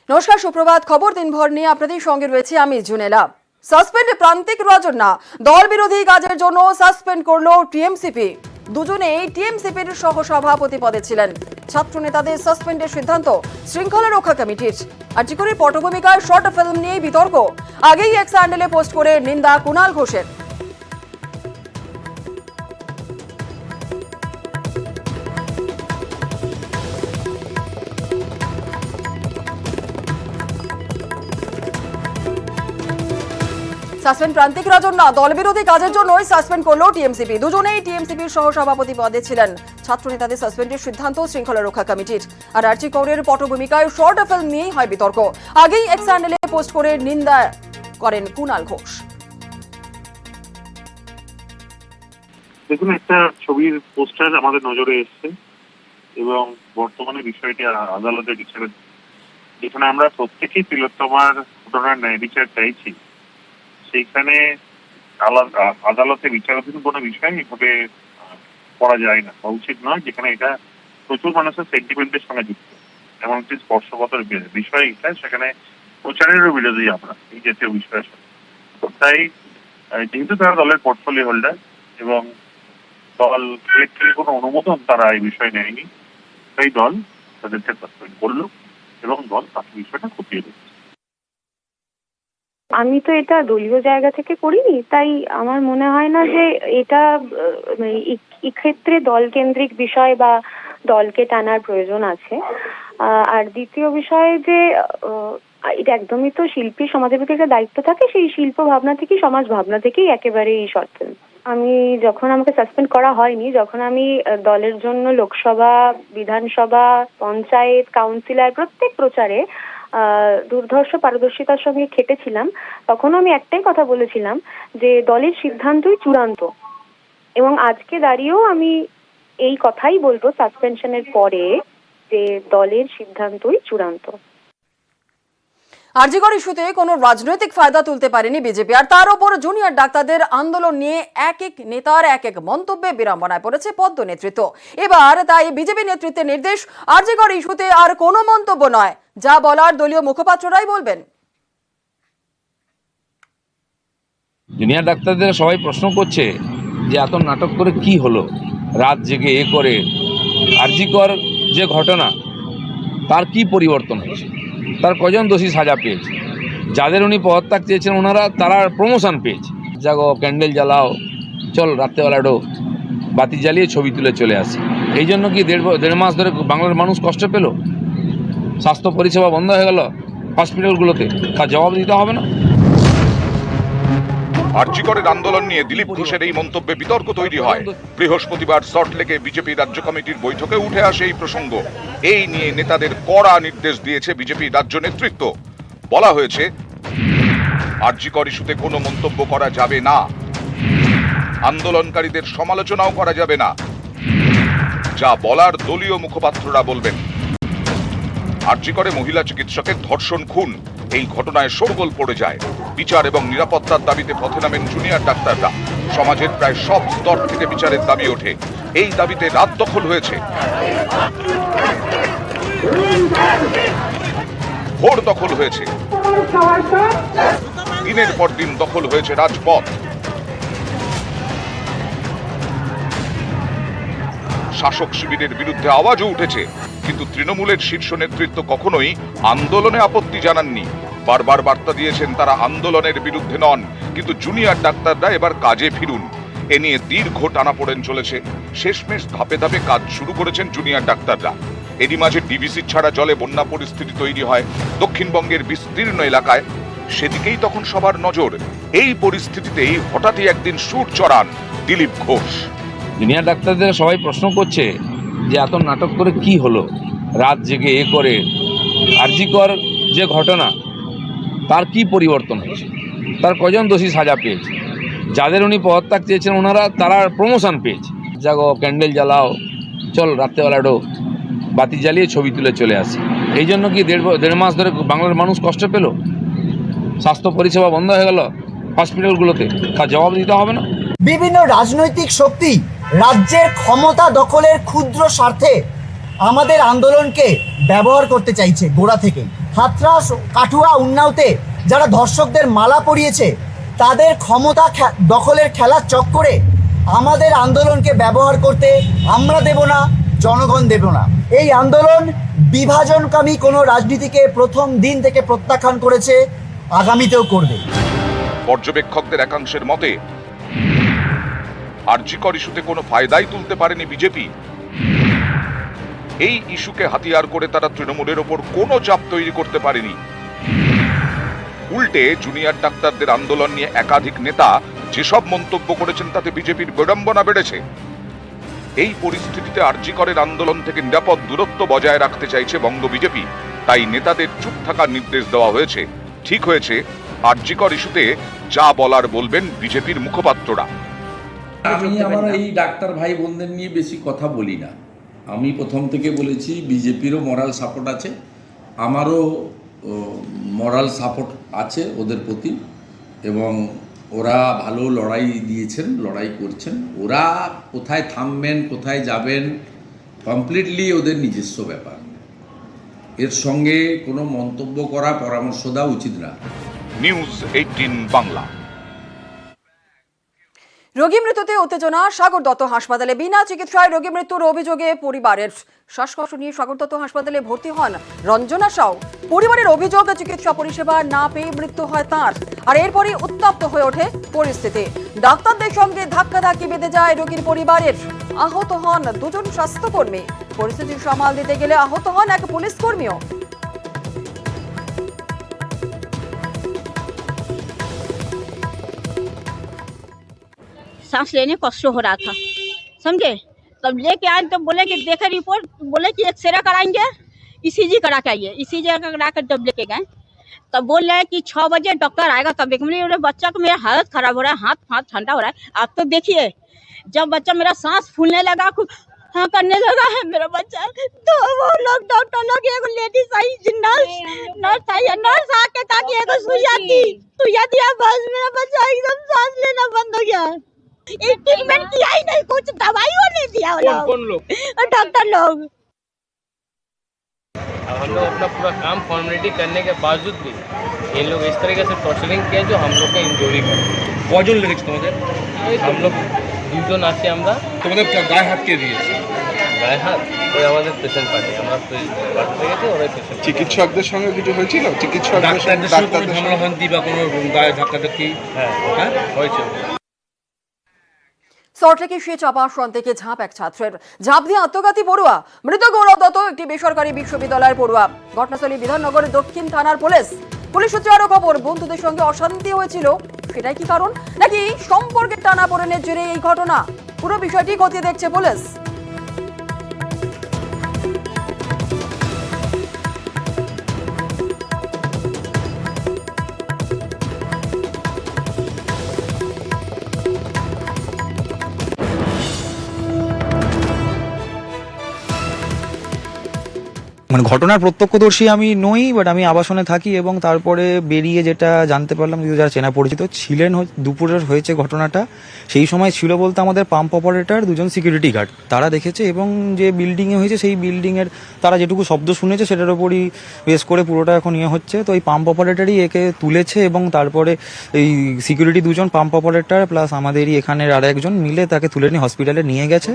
নমস্কার, সুপ্রভাত। খবর দিনভর নিয়ে আপনাদের সঙ্গে রয়েছে আমি জুনেলা। সাসপেন্ডে প্রান্তিক রাজন্না, দল বিরোধী কাজের জন্য সাসপেন্ড করলো টিএমসিপি। দুজনেই টিএমসিপির সহসভাপতি পদে ছিলেন। ছাত্র নেতাদের সাসপেন্ডের সিদ্ধান্ত শৃঙ্খলা রক্ষা কমিটির। আরজিকরের পটভূমিকায় শর্ট ফিল্ম নিয়ে বিতর্ক। আগেই এক্স হ্যান্ডেলে পোস্ট করে নিন্দা কুণাল ঘোষের। সাসপেন্ড প্রান্তিক রাজন্না, দল বিরোধী কাজের জন্যই সাসপেন্ড করলো টিএমসিপি। দুজনেই টিএমসিপির সহসভাপতি পদে ছিলেন। ছাত্র নেতাদের সাসপেন্ডের সিদ্ধান্ত শৃঙ্খলা রক্ষা কমিটির। আর আরজিকরের পটভূমিকায় শর্ট ফিল্ম নিয়ে হয় বিতর্ক। আগেই এক্স হ্যান্ডেলে পোস্ট করে নিন্দা করেন কুণাল ঘোষ। দেখুন, একটা ছবির পোস্টার আমাদের নজরে এসছে এবং বর্তমানে বিষয়টি আদালতের বিচারে, যেখানে আমরা প্রত্যেকেই তিলোত্তমার ঘটনার ন্যায় বিচার চাইছি, সেইখানে আদালতে বিচারাধীন কোনো বিষয় এভাবে করা যায় না বা উচিত নয়, যেখানে এটা প্রচুর মানুষের সেন্টিমেন্টের সঙ্গে যুক্ত। এমন একটি স্পর্শকাতর বিষয় এটা, সেখানে প্রচারেরও বিরোধী আমরা এই জাতীয় বিষয়ের সাথে। তাই যেহেতু তারা দলের পোর্টফোলিও হোল্ডার এবং দল কোনো অনুমোদন তারা এই বিষয়ে নেয়নি, তাই দল তাদেরকে সাসপেন্ড করলো এবং দল বাকি বিষয়টা খতিয়ে দিচ্ছে। আমি তো এটা দলীয় জায়গা থেকে করিনি, তাই আমার মনে হয় না যে এটা এক্ষেত্রে দল কেন্দ্রিক বিষয় বা দলকে টানার প্রয়োজন আছে। আর দ্বিতীয় বিষয় যে এটা একদমই তো শিল্পী সমাজের প্রতি একটা দায়িত্ব থাকে, সেই শিল্প ভাবনা থেকেই, সমাজ ভাবনা থেকেই একেবারেই শর্ট ফিল্ম। আমি যখন আমাকে সাসপেন্ড করা হয়নি, যখন আমি দলের জন্য লোকসভা, বিধানসভা, পঞ্চায়েত, কাউন্সিলর প্রত্যেক প্রচারে দুর্ধর্ষ পারদর্শিতার সঙ্গে খেটেছিলাম, তখন আমি একটাই কথা বলেছিলাম যে দলের সিদ্ধান্তই চূড়ান্ত। এবং আজকে দাঁড়িয়েও আমি এই কথাই বলবো সাসপেনশনের পরে, যে দলের সিদ্ধান্তই চূড়ান্ত। আরজিকর ইস্যুতে কোনো রাজনৈতিক ফায়দা তুলতে পারেনি বিজেপি। আর তার উপর জুনিয়র ডাক্তারদের আন্দোলন নিয়ে এক এক নেতার এক এক মন্তব্যে বিড়ম্বনায় পড়েছে পদ্ম নেতৃত্ব। এবার তাই বিজেপি নেতৃত্বের নির্দেশ, আরজিকর ইস্যুতে আর কোনো মন্তব্য নয়, যা বলার দলীয় মুখপাত্ররাই বলবেন। জুনিয়র ডাক্তারদের সবাই প্রশ্ন করছে যে এত নাটক করে কি হলো, রাত জেগে করে আরজিকর যে ঘটনা, তার কি পরিবর্তন হয়েছে, তার কজন দোষী সাজা পেয়েছে, যাদের উনি পদত্যাগ চেয়েছেন তারা প্রমোশন পেয়েছে। জাগো, ক্যান্ডেল জ্বালাও, চল রাত্রেবেলা বাতি জ্বালিয়ে ছবি তুলে চলে আসে। এই জন্য কি দেড় মাস ধরে বাংলার মানুষ কষ্ট পেল, স্বাস্থ্য পরিষেবা বন্ধ হয়ে গেল হসপিটালগুলোতে, তার জবাব দিতে হবে না? আরজিকরের আন্দোলন নিয়ে দিলীপ ঘোষের এই মন্তব্যে বিতর্ক তৈরি হয়। বৃহস্পতিবার সল্টলেকে বিজেপি রাজ্য কমিটির বৈঠকে উঠে আসে এই প্রসঙ্গ। এই নিয়ে নেতাদের কড়া নির্দেশ দিয়েছে বিজেপি রাজ্য নেতৃত্ব। বলা হয়েছে, আরজিকর ইস্যুতে কোনো মন্তব্য করা যাবে না, আন্দোলনকারীদের সমালোচনাও করা যাবে না, যা বলার দলীয় মুখপাত্ররা বলবেন। আরজিকরে মহিলা চিকিৎসকের ধর্ষণ খুন, এই ঘটনায় শোরগোল পড়ে যায়। বিচার এবং নিরাপত্তার দাবিতে পথে নামেন জুনিয়র ডাক্তাররা। সমাজের প্রায় সব স্তর থেকে বিচারের দাবি ওঠে। এই দাবিতে রাত দখল হয়েছে, ভোর দখল হয়েছে, দিনের পর দিন দখল হয়েছে রাজপথ। শাসক শিবিরের বিরুদ্ধে আওয়াজও উঠেছে, কিন্তু তৃণমূলের শীর্ষ নেতৃত্ব কখনোই আন্দোলনে আপত্তি জানাননি। বারবার বার্তা দিয়েছেন তারা আন্দোলনের বিরুদ্ধে নন, কিন্তু জুনিয়র ডাক্তাররা এবার কাজে ফিরুন। এ নিয়ে দীর্ঘ টানাপোড়েন চলেছে। শেষমেশ ধাপে ধাপে কাজ শুরু করেছেন জুনিয়র ডাক্তাররা। এরই মাঝে ডিভিসি ছাড়া জলে বন্যা পরিস্থিতি তৈরি হয় দক্ষিণবঙ্গের বিস্তীর্ণ এলাকায়। সেদিকেই তখন সবার নজর। এই পরিস্থিতিতেই হঠাৎই একদিন সুর চড়ান দিলীপ ঘোষ। জুনিয়র ডাক্তারদের সবাই প্রশ্ন করছে যে এত নাটক করে কি হলো, রাত জেগে করে আরজিকর যে ঘটনা, তার কি পরিবর্তন হয়েছে, তার কজন দোষী সাজা পেয়েছে, যাদের উনি পদত্যাগ চেয়েছেন তারা প্রমোশন পেয়েছে। জাগো, ক্যান্ডেল জ্বালাও, চল রাত্রেবেলা বাতি জ্বালিয়ে ছবি তুলে চলে আসে। এই জন্য কি দেড় মাস ধরে বাংলার মানুষ কষ্ট পেল, স্বাস্থ্য পরিষেবা বন্ধ হয়ে গেল হসপিটালগুলোতে, তার জবাব দিতে হবে না? বিভিন্ন রাজনৈতিক শক্তি রাজ্যের ক্ষমতা দখলের ক্ষুদ্র স্বার্থে আমাদের আন্দোলনকে ব্যবহার করতে চাইছে গোড়া থেকে। হাতরাস, কাঠুয়া, উন্নাওতে যারা ধর্ষকদের মালা পরিয়েছে, তাদের ক্ষমতা দখলের খেলার চক্করে আমাদের আন্দোলনকে ব্যবহার করতে আমরা দেব না, জনগণ দেব না। এই আন্দোলন বিভাজনকামী কোনো রাজনীতিকে প্রথম দিন থেকে প্রত্যাখ্যান করেছে, আগামীতেও করবে। পর্যবেক্ষকদের একাংশের মতে আরজিকর ইস্যুতে কোনো ফায়দাই তুলতে পারেনি বিজেপি। এই ইস্যুকে হাতিয়ার করে তারা তৃণমূলের ওপর কোনো চাপ তৈরি করতে পারেনি। উল্টে জুনিয়র ডাক্তারদের আন্দোলন নিয়ে একাধিক নেতা যেসব মন্তব্য করেছেন তাতে বিজেপির বিড়ম্বনা বেড়েছে। এই পরিস্থিতিতে আরজিকরের আন্দোলন থেকে নিরাপদ দূরত্ব বজায় রাখতে চাইছে বঙ্গ বিজেপি, তাই নেতাদের চুপ থাকার নির্দেশ দেওয়া হয়েছে। ঠিক হয়েছে, আরজিকর ইস্যুতে যা বলার বলবেন বিজেপির মুখপাত্ররা। আমি আমার এই ডাক্তার ভাই বোনদের নিয়ে বেশি কথা বলি না। আমি প্রথম থেকে বলেছি বিজেপিরও মরাল সাপোর্ট আছে, আমারও মরাল সাপোর্ট আছে ওদের প্রতি, এবং ওরা ভালো লড়াই দিয়েছেন, লড়াই করছেন। ওরা কোথায় থামবেন, কোথায় যাবেন, কমপ্লিটলি ওদের নিজস্ব ব্যাপার। এর সঙ্গে কোনো মন্তব্য করা, পরামর্শ দেওয়া উচিত না। নিউজ 18 বাংলা। রোগী মৃত্যুতে উত্তেজনা সাগর দত্ত হাসপাতালে। বিনা চিকিৎসায় রোগী মৃত্যুর অভিযোগে পরিবারের। শ্বাসকষ্ট নিয়ে সাগর দত্ত হাসপাতালে ভর্তি হন রঞ্জনা সাউ। পরিবারের অভিযোগ, চিকিৎসা পরিষেবা না পেয়ে মৃত্যু হয় তাঁর। আর এরপরই উত্তপ্ত হয়ে ওঠে পরিস্থিতি। ডাক্তারদের সঙ্গে ধাক্কাধাক্কি বেঁধে যায় রোগীর পরিবারের। আহত হন দুজন স্বাস্থ্যকর্মী। পরিস্থিতি সামাল দিতে গেলে আহত হন এক পুলিশ কর্মীও। सांस लेने कष्ट हो रहा था, समझे। तब लेके आए तो बोले कि देखे रिपोर्ट, बोले कि एक्सरे कराएंगे, ईसीजी करा के आइए। ईसीजी करा कर जब लेके गए तब बोल रहे हैं कि 6 बजे डॉक्टर आएगा। तब एक मिनट, बच्चा को मेरा हालत खराब हो रहा है, हाथ ठंडा हो रहा है। आप तो देखिए, जब बच्चा मेरा सांस फूलने लगा, हाँ करने लगा है मेरा बच्चा, तो वो लोग डॉक्टर लोग, एक लेडीज आई, नर्स आई, नर्स आके ताकि एक सुइया दिया, बस मेरा बच्चा एकदम सांस लेना बंद हो गया। एक ट्रीटमेंट किया ही नहीं, कुछ दवाइयों नहीं दिया। कौन लोग? डॉक्टर लोग। हम लोग अपना पूरा काम फॉर्मेलिटी करने के बावजूद भी इन लोग इस तरीके से टॉर्चरिंग किया जो हम लोग को इंजोरी कर। কজন লেগেছে তোমাদের? हम लोग দুজন আছি আমরা। তোমাদের গায়ে হাত কে দিয়েছে? গায়ে হাত ওই আমাদের পেশেন্ট পার্টি, আমরা তো পার্টি গেছি, ওরাই পেশেন্ট। চিকিৎসকদের সঙ্গে কিছু হয়েছিল? চিকিৎসকদের সঙ্গে ডাক্তারদের ঝামেলা হান্তি বা কোনো গায়ে ধাক্কাধাক্কি? হ্যাঁ হয়েছে। সল্টলেকের চাপা আসন থেকে ঝাঁপ এক ছাত্রের। ঝাঁপ দিয়ে আত্মঘাতী পড়ুয়া। মৃত গৌরব দত্ত একটি বেসরকারি বিশ্ববিদ্যালয়ের পড়ুয়া। ঘটনাস্থলে বিধাননগরের দক্ষিণ থানার পুলিশ সূত্রে আরো খবর, বন্ধুদের সঙ্গে অশান্তি হয়েছিল, সেটাই কি কারণ, নাকি সম্পর্কের টানাপোড়েনের জেরে এই ঘটনা? পুরো বিষয়টি খতিয়ে দেখছে পুলিশ। মানে ঘটনার প্রত্যক্ষদর্শী আমি নই, বাট আমি আবাসনে থাকি এবং তারপরে বেরিয়ে যেটা জানতে পারলাম, যারা চেনা পরিচিত ছিলেন, দুপুরের হয়েছে ঘটনাটা। সেই সময় ছিল বলতে আমাদের পাম্প অপারেটর, দুজন সিকিউরিটি গার্ড, তারা দেখেছে এবং যে বিল্ডিংয়ে হয়েছে সেই বিল্ডিংয়ের তারা যেটুকু শব্দ শুনেছে সেটার উপরই বেস করে পুরোটা এখন ইয়ে হচ্ছে। তো এই পাম্প অপারেটরই একে তুলেছে এবং তারপরে এই সিকিউরিটি দুজন, পাম্প অপারেটর প্লাস আমাদেরই এখানের আর একজন মিলে তাকে তুলে নিয়ে হসপিটালে নিয়ে গেছে।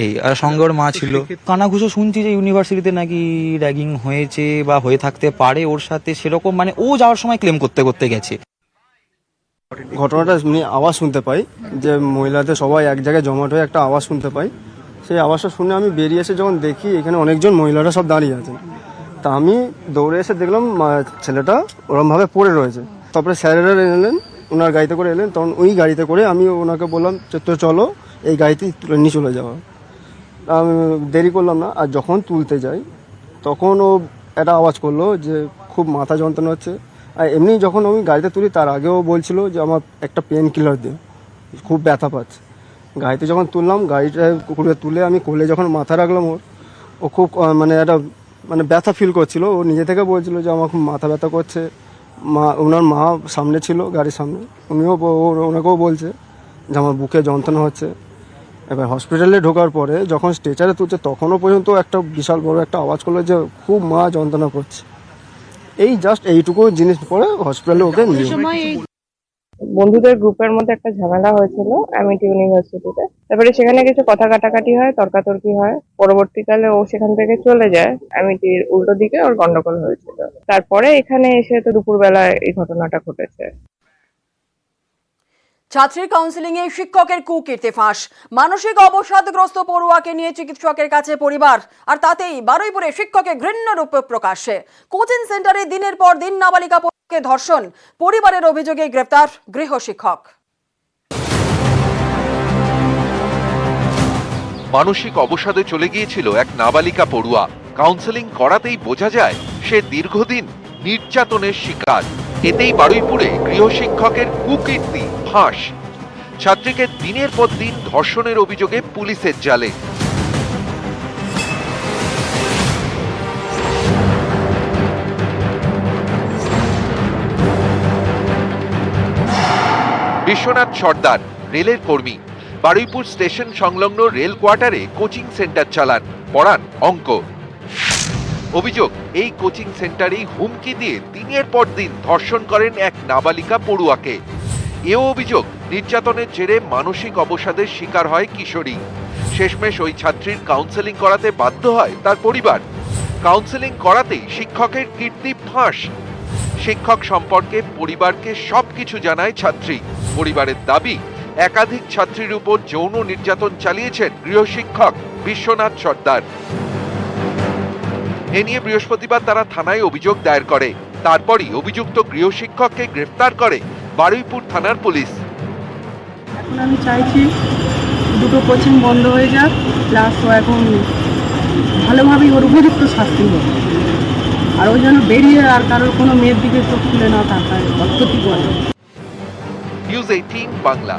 এই আর সঙ্গে ওর মা ছিল। কানাঘুষো শুনছি যে ইউনিভার্সিটিতে নাকি র্যাগিং হয়েছে বা হয়ে থাকতে পারে ওর সাথে, সেরকম মানে ও যাওয়ার সময় ক্লেম করতে করতে গেছে। ঘটনাটা আওয়াজ শুনতে পাই যে মহিলাদের সবাই এক জায়গায় জমাট হয়ে একটা আওয়াজ শুনতে পাই। সেই আওয়াজটা শুনে আমি বেরিয়ে এসে যখন দেখি এখানে অনেকজন মহিলারা সব দাঁড়িয়ে আছেন, তা আমি দৌড়ে এসে দেখলাম ছেলেটা ওরমভাবে পড়ে রয়েছে। তারপরে স্যারেরা এলেন, ওনার গাড়িতে করে এলেন, তখন ওই গাড়িতে করে আমি ওনাকে বললাম তো চলো এই গাড়িতে তুলে নিয়ে চলে যাওয়া। আমি দেরি করলাম না, আর যখন তুলতে যাই তখন ও একটা আওয়াজ করলো যে খুব মাথা যন্ত্রণা হচ্ছে। আর এমনি যখন আমি গাড়িতে তুলি তার আগেও বলছিল যে আমার একটা পেন কিলার দে, খুব ব্যথা পাচ্ছে। গাড়িতে যখন তুললাম, গাড়িটা কুকুরে তুলে আমি কোলে যখন মাথা রাখলাম ও খুব একটা ব্যথা ফিল করছিল। ও নিজে থেকে বলছিল যে আমার খুব মাথা ব্যথা করছে। ওনার মা সামনে ছিল, গাড়ির সামনে, ওনাকেও বলছে যে আমার বুকে যন্ত্রণা হচ্ছে। এবার হসপিটালে ঢোকার পরে যখন স্ট্রেচারে তুলছে তখনও পর্যন্ত একটা বিশাল বড় একটা আওয়াজ করলো যে খুব মা যন্ত্রণা করছে। এই জাস্ট এইটুকু জিনিস পরে হসপিটালে ওকে নিয়ে বন্ধুদের গ্রুপের মধ্যে একটা ঝামেলা হয়েছিল অ্যামিটি ইউনিভার্সিটিতে। তারপরে সেখানে কিছু কথা কাটাকাটি হয়, তর্কাতর্কি হয়। পরবর্তীকালে ও সেখান থেকে চলে যায়, অ্যামিটির উল্টো দিকে ওর গন্ডগোল হয়েছিল। তারপরে এখানে এসে তো দুপুরবেলায় এই ঘটনাটা ঘটেছে। ছাত্রীর কাউন্সিলিং এ শিক্ষকের কুকীর্তি ফাঁস। মানসিক অবসাদগ্রস্ত পড়ুয়াকে নিয়ে চিকিৎসকের কাছে পরিবার, আর তাতেই বারুইপুরে শিক্ষকের ঘৃণ্য রূপ প্রকাশ্যে। কোচিং সেন্টারে দিনের পর দিন নাবালিকা পড়ুয়াকে ধর্ষণ, পরিবারের অভিযোগে গ্রেফতার গৃহশিক্ষক। মানসিক অবসাদে চলে গিয়েছিল এক নাবালিকা পড়ুয়া। কাউন্সেলিং করাতেই বোঝা যায় সে দীর্ঘদিন নির্যাতনের শিকার। এতেই বারুইপুরে গৃহশিক্ষকের কুকীর্তি ফাঁস। ছাত্রীকে দিনের পর দিন ধর্ষণের অভিযোগে পুলিশের জালে। বিশ্বনাথ সর্দার রেলের কর্মী, বারুইপুর স্টেশন সংলগ্ন রেল কোয়ার্টারে কোচিং সেন্টার চালান, পড়ান অঙ্ক। অভিযোগ, এই কোচিং সেন্টারেই হুমকি দিয়ে দিনের পর দিন ধর্ষণ করেন এক নাবালিকা পড়ুয়াকে। এও অভিযোগ, নির্যাতনের জেরে মানসিক অবসাদের শিকার হয় কিশোরী। শেষমেশ ওই ছাত্রীর কাউন্সেলিং করাতে বাধ্য হয় তার পরিবার। কাউন্সেলিং করাতেই শিক্ষকের কীর্তি ফাঁস। শিক্ষক সম্পর্কে পরিবারকে সবকিছু জানায় ছাত্রী। পরিবারের দাবি, একাধিক ছাত্রীর উপর যৌন নির্যাতন চালিয়েছেন গৃহশিক্ষক বিশ্বনাথ সর্দার। এ নিয়ে বৃহস্পতিবার তারা থানায় অভিযোগ দায়ের করে। তারপরই অভিযুক্ত গৃহশিক্ষককে গ্রেফতার করে বারুইপুর থানার পুলিশ। এখন আমি চাইছি দুটো কোচিং বন্ধ হয়ে যাক, প্লাস ও এখন ভালোভাবেই ওর উপযুক্ত শাস্তি হবে, আর ওই জন্য বেরিয়ে আর কারোর কোনো মেয়ের দিকে চোখ খুলে না তাকায়, ক্ষতি করে। নিউজ 18 বাংলা।